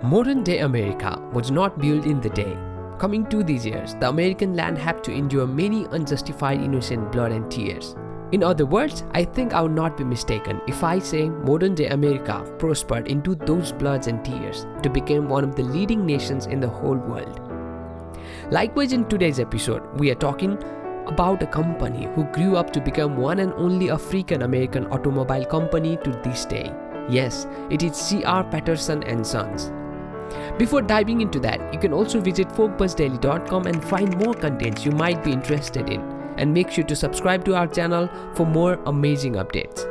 Modern-day America was not built in the day. Coming to these years, the American land had to endure many unjustified innocent blood and tears. In other words, I think I would not be mistaken if I say modern-day America prospered into those bloods and tears to become one of the leading nations in the whole world. Likewise, in today's episode, we are talking about a company who grew up to become one and only African-American automobile company to this day. Yes, it is C.R Patterson and Sons. Before diving into that, you can also visit FolkBuzzDaily.com and find more contents you might be interested in. And make sure to subscribe to our channel for more amazing updates.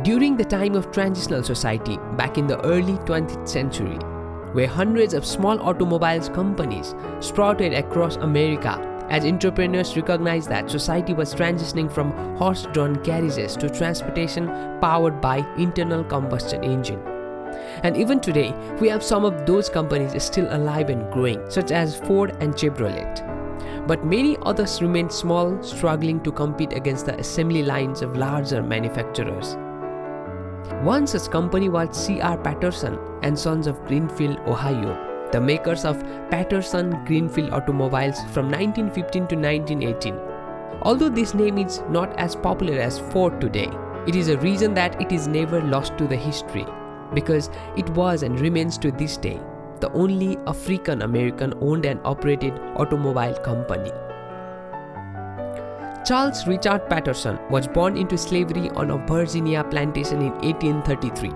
During the time of transitional society back in the early 20th century, where hundreds of small automobiles companies sprouted across America as entrepreneurs recognized that society was transitioning from horse-drawn carriages to transportation powered by internal combustion engine. And even today, we have some of those companies still alive and growing, such as Ford and Chevrolet. But many others remain small, struggling to compete against the assembly lines of larger manufacturers. One such company was C.R Patterson and Sons of Greenfield, Ohio, the makers of Patterson Greenfield automobiles from 1915 to 1918. Although this name is not as popular as Ford today, it is a reason that it is never lost to the history, because it was and remains to this day the only African-American owned and operated automobile company. Charles Richard Patterson was born into slavery on a Virginia plantation in 1833.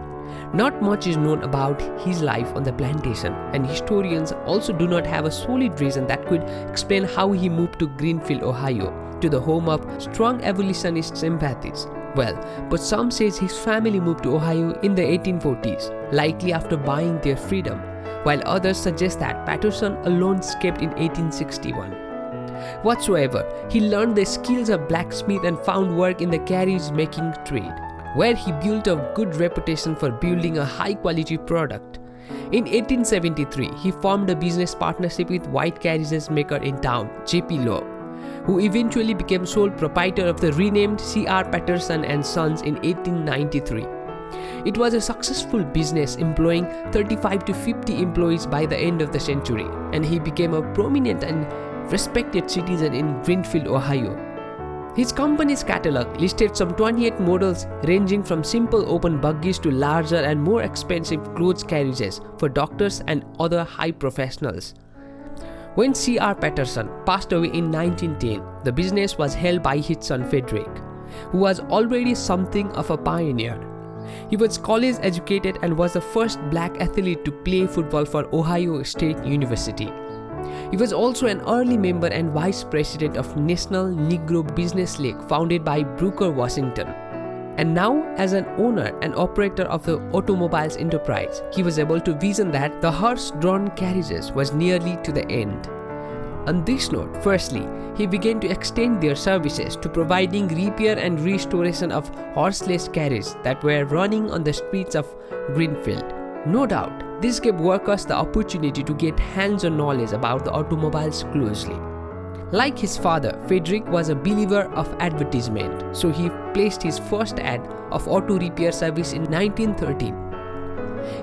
Not much is known about his life on the plantation, and historians also do not have a solid reason that could explain how he moved to Greenfield, Ohio, to the home of strong abolitionist sympathies. Well, but some says his family moved to Ohio in the 1840s, likely after buying their freedom, while others suggest that Patterson alone escaped in 1861. Whatsoever, he learned the skills of blacksmith and found work in the carriage-making trade, where he built a good reputation for building a high-quality product. In 1873, he formed a business partnership with white carriages maker in town, J.P. Lowe, who eventually became sole proprietor of the renamed C.R Patterson and Sons in 1893. It was a successful business employing 35 to 50 employees by the end of the century, and he became a prominent and respected citizen in Greenfield, Ohio. His company's catalog listed some 28 models ranging from simple open buggies to larger and more expensive closed carriages for doctors and other high professionals. When C.R. Patterson passed away in 1910, the business was held by his son Federick, who was already something of a pioneer. He was college educated and was the first black athlete to play football for Ohio State University. He was also an early member and vice president of National Negro Business League founded by Booker Washington. And now, as an owner and operator of the automobiles enterprise, he was able to vision that the horse-drawn carriages was nearly to the end. On this note, firstly, he began to extend their services to providing repair and restoration of horseless carriages that were running on the streets of Greenfield. No doubt, this gave workers the opportunity to get hands-on knowledge about the automobiles closely. Like his father, Federick was a believer of advertisement, so he placed his first ad of auto repair service in 1913.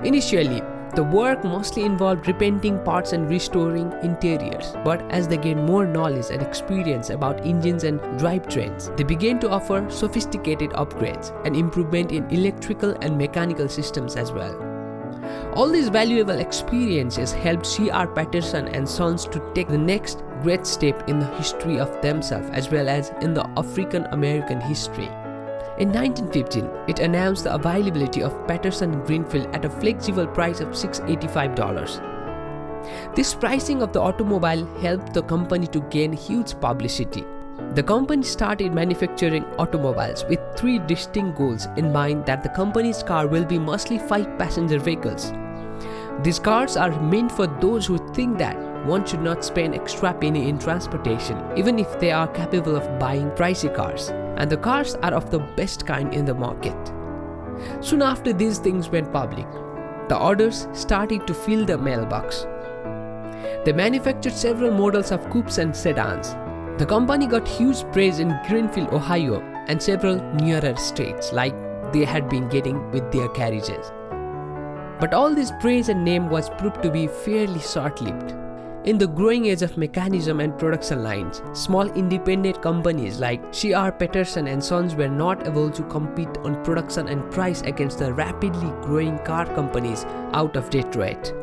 Initially, the work mostly involved repainting parts and restoring interiors, but as they gained more knowledge and experience about engines and drivetrains, they began to offer sophisticated upgrades and improvement in electrical and mechanical systems as well. All these valuable experiences helped C.R. Patterson and Sons to take the next great step in the history of themselves as well as in the African American history. In 1915, it announced the availability of Patterson Greenfield at a flexible price of $685. This pricing of the automobile helped the company to gain huge publicity. The company started manufacturing automobiles with three distinct goals in mind: that the company's car will be mostly 5-passenger vehicles. These cars are meant for those who think that one should not spend extra penny in transportation, even if they are capable of buying pricey cars, and the cars are of the best kind in the market. Soon after these things went public, the orders started to fill the mailbox. They manufactured several models of coupes and sedans. The company got huge praise in Greenfield, Ohio, and several nearer states like they had been getting with their carriages. But all this praise and name was proved to be fairly short-lived. In the growing age of mechanism and production lines, small independent companies like C.R Patterson and Sons were not able to compete on production and price against the rapidly growing car companies out of Detroit.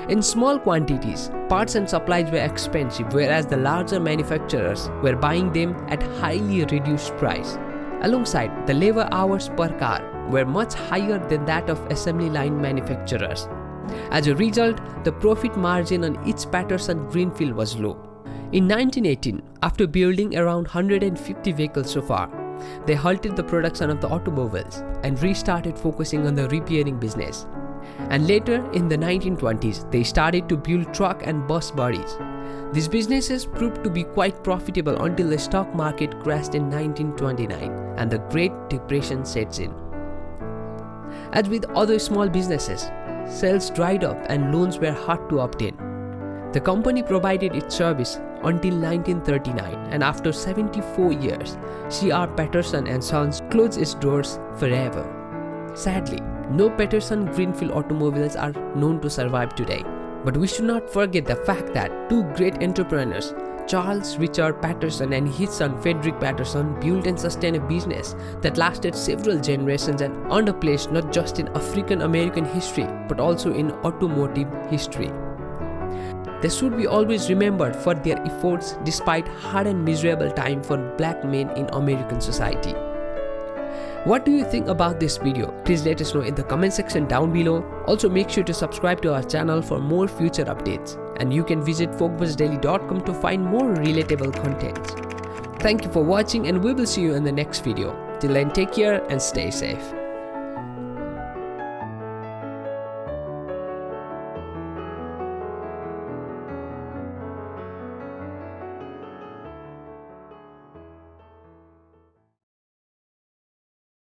In small quantities, parts and supplies were expensive, whereas the larger manufacturers were buying them at highly reduced price. Alongside, the labor hours per car were much higher than that of assembly line manufacturers. As a result, the profit margin on each Patterson Greenfield was low. In 1918, after building around 150 vehicles so far, they halted the production of the automobiles and restarted focusing on the repairing business. And later, in the 1920s, they started to build truck and bus bodies. These businesses proved to be quite profitable until the stock market crashed in 1929 and the Great Depression sets in. As with other small businesses, sales dried up and loans were hard to obtain. The company provided its service until 1939, and after 74 years, C.R. Patterson and Sons closed its doors forever. Sadly, no Patterson Greenfield automobiles are known to survive today. But we should not forget the fact that two great entrepreneurs, Charles Richard Patterson and his son Federick Patterson, built and sustained a business that lasted several generations and earned a place not just in African American history but also in automotive history. They should be always remembered for their efforts despite hard and miserable time for black men in American society. What do you think about this video? Please let us know in the comment section down below. Also make sure to subscribe to our channel for more future updates. And you can visit FolkBuzzDaily.com to find more relatable content. Thank you for watching and we will see you in the next video. Till then, take care and stay safe.